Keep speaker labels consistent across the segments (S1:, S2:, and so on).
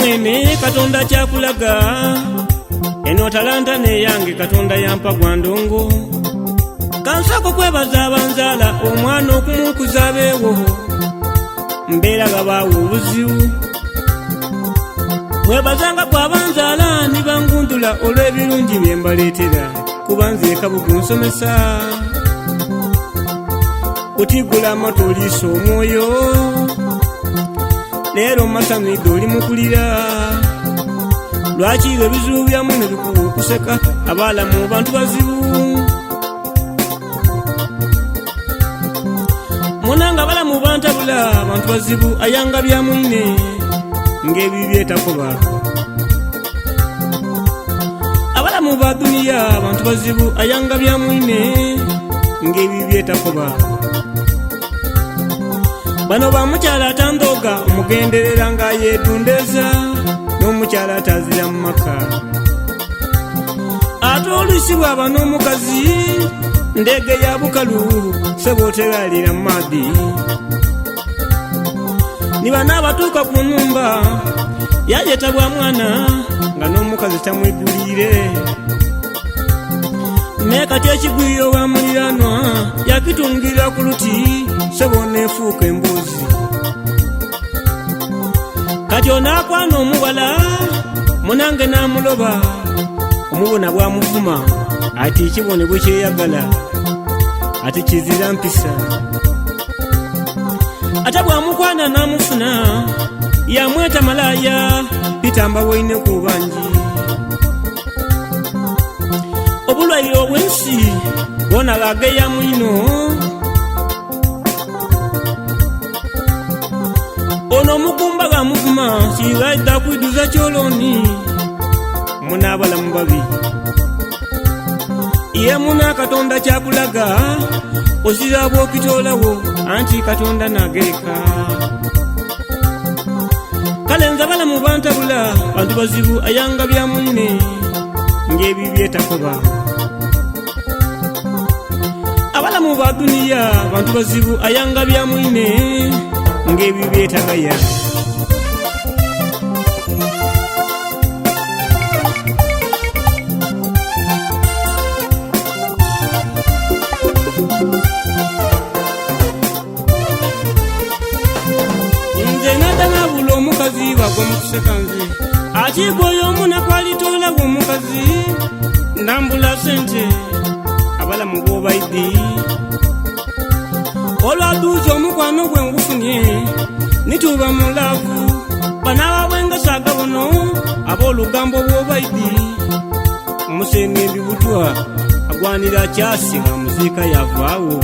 S1: mwene Katonda kyakulaga eno talanta neyange Katonda yampa gwa ndongo kansako kwebaza abanzaala omwana okumukuza abeewo mbeera gabaawo obuzibu mwebazanga kwabanzaala nibangundula olw'ebirungi bye mbaleetera kuba nze kabugu nsomesa kutigula amato oliisa omwoyo leero masamidde oli mukulira lwaki ebizibu byamu ne bikuwa okuseka abaalamu mu bantu bazibu munanga balamu bantabula abantu bazibu ayanga bya mwine ng'ebibi byetakoba abalamu ba duniya abantu bazibu ayanga bya mwine ng'ebibi byetakoba bano bamukyala atandoga omugenderera nga yeetundeza n'omukyala atazira mu maka ate oluusi bw'aba n'omukazi ndege ya bukalu sebooteralira mu maadi niba n'abatuuka ku nnumba yayetabwa mwana nga n'omukazi tamwegulire naye kati ekigwiro wa muliranwa yakitungirira ku luti sebooneefuuka embuuzi kati onaakwana omuwala munange n'amuloba omubona bwamuvuma ati kibone bwe kyeyagala ati kizira mpisa ate bwamukwana n'amufuna yamweta malaaya bitamba weine ku bangi obulwaire obw'ensi bwona bageya mwino ono omugumba gamuvuma kigaidda kwiduza kyoloni munaabalamu babi ye muna Katonda kyakulaga ozira bw'okitoolawo anti Katonda nagereka kale nze balamu bantabula bantu bazibu ayanga bya mwine ng'ebibi byetakoba abalamu ba duniya bantu bazibu ayanga bya mwine ng'ebibi byetagaya omukazi bagwa mukuseka nze akigwoyo omuna kwalitolawo omukazi ndambula sente abalamu b'obaidi olwaduuza omukwano gwe ngufunye nituuba mu laavu banaaba bwengasaaga bono ab'olugambo bw'obaidi omusengembi butwa agwanira kyasi nga muziika yavaawo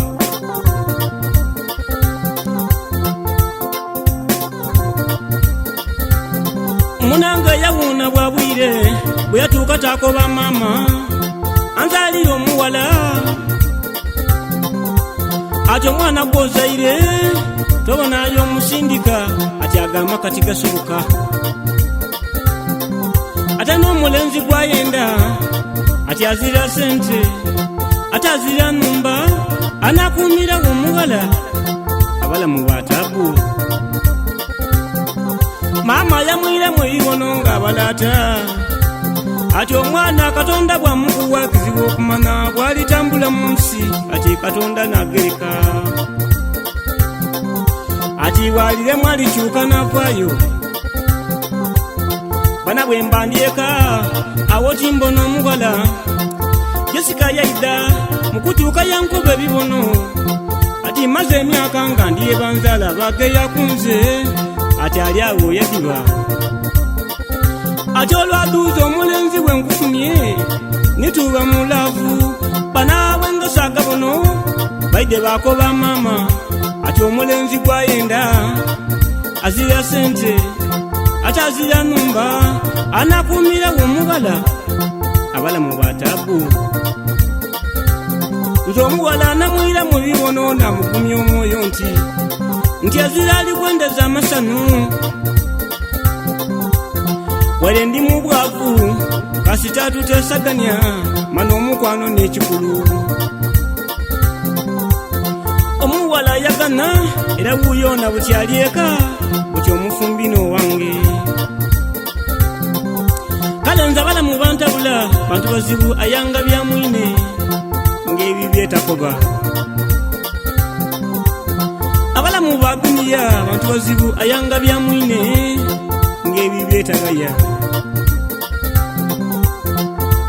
S1: munanga yawuuna bwabwire bwe yatuuka takoba maama anzaalira omuwala ati omwana gwozaire tobonayo omusindika ati agamba kati gasoboka ate n'omulenzi gwayenda ati azira sente ate azira nnumba anakuumira omuwala abalamu bataabu maama yamwiremu ebibono ng'abalaata ati omwana Katonda bwamukuwa kizibu okumanya bw'alitambula mu nsi ati Katonda nagereka ati bw'aliremu alikyuka navaayo bana bwe mbandyeka awo timbona omuwala Jessica yaida mukutuuka yankuba ebibono ati maze emyaka nga ndiye banzaala bageya kunze ati ali awo yadiba ati olwaduuza omulenzi bwe nkufunye nituuba mu laavu banaawe ngasaaga bono baide bakoba maama ati omulenzi gwayenda azira sente ati azira nnumba anakuumira omuwala abalamu bataabu nti omuwala anamwira mu bibono namugumya omwoyo nti azira alikwendeza amasanu wale ndi mu bwavu kasita tutesaganya mano omukwano n'ekikulu omuwala yagana era wuuyo na bukyali eka buti omufumbino wange kale nze abalamu bantabula bantu bazibu ayanga bya mwine ng'ebyo byetakoba. Abalamu ba duniya bantu bazibu ayanga bya mwine ng'ebyo byetagaya.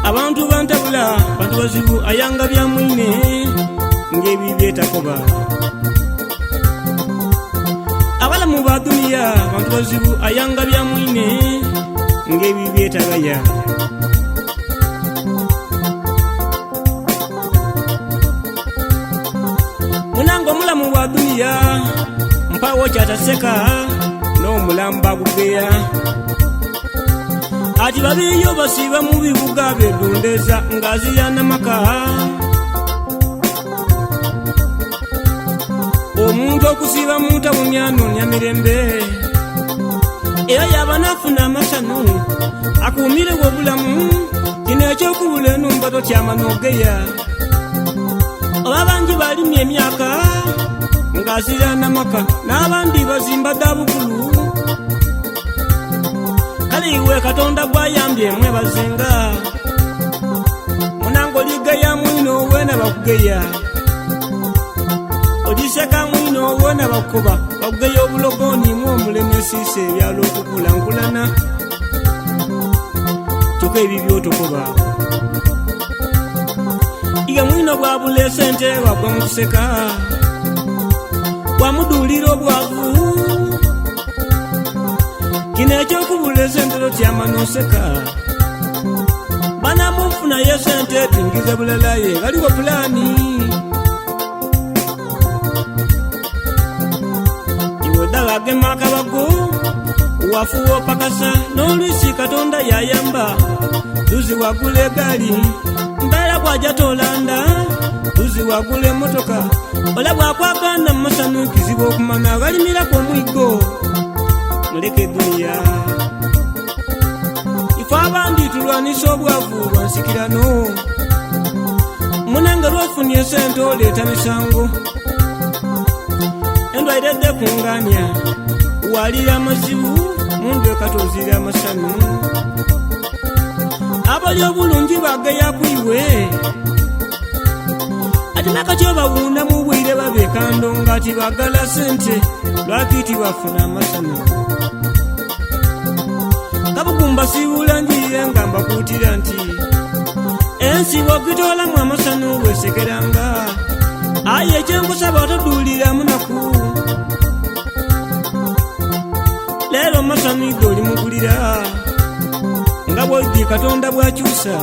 S1: Abantu bantabula bantu bazibu ayanga bya mwine ng'ebyo byetakoba. Abalamu ba duniya bantu bazibu ayanga bya mwine ng'ebyo byetagaya. Munango mulamu wa duniya mpawo kyataseka n'omulamu bagugeya. Ati babiyo basiba mu bibuga bedondeza ngazira n'amaka. Omuntu okusiba mu ntawuni anoonya mirembe era yaba nafuna amasano akuumire obulamu. Kino ekyokubula enumba tokyama n'ogeya. Oba bangi balimye emyaka ng'azira n'amaka n'abandi bazimba ddabukulu. Kale iwe Katonda gwayambye mwebazenga. Munango ligeya mwino wena bakugeya. Oliseka mwino wena bakuba bakugeya obulogoni mw'omulemesiisa ebyalo okukulankulana. Kyokka ebyo byotokoba. Iga mwino bwabula esente wagwa mu kuseka. Wamuduulira obwavu. Kino ekyokubula esente totyama n'oseka. Banamufunayo esente tingiza bulala ye galiwo pulaani. Iwe ddala agema akabago wafuwa opakasa n'oluusi Katonda yayamba. Tuzi wagula egaali mbeera bw'ajja tolanda. Tuzi wagula emmotoka ola bw'akwagana mu masanu kizibu okumanya agalimirako omwiggo. Muleke duniya ife abandi tulwanisa obwavu bwansikirano. Munange lwofunye esente oleeta misango. Endwaire edde kunganya walira amazibu mundu ekatozira amasanu. Abali obulungi bageya kwiwe ati nakati obawunda mu bwire babekando ngati bagala sente lwakiti bafuna amasanu. Kabugumba siibula njire nga mbakuutira nti ensi bw'ogitoolamu amasanu bwesekeranga. Aye ekyenkusaba otoduulira munaku. Leero amasanu idde oli mugulira nga bw'oddi Katonda bw'akyusa.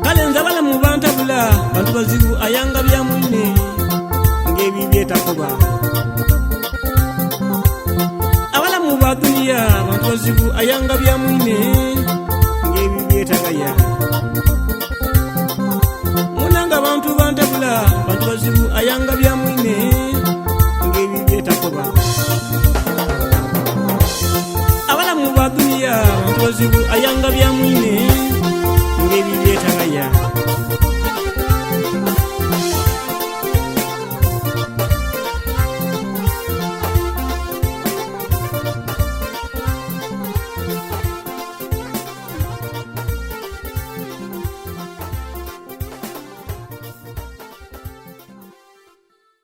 S1: Kale nze abalamu bantabula bantu bazibu ayanga bya mwine ng'ebyo byetakoba. Abalamu ba duniya bantu bazibu ayanga bya mwine ng'ebyo byetagaya. Munanga bantu bantabula bantu bazibu ayanga bya mwine ng'ebyo byetakoba. Abalamu ba duniya bantu bazibu ayanga bya mwine ng'ebyo byetagaya.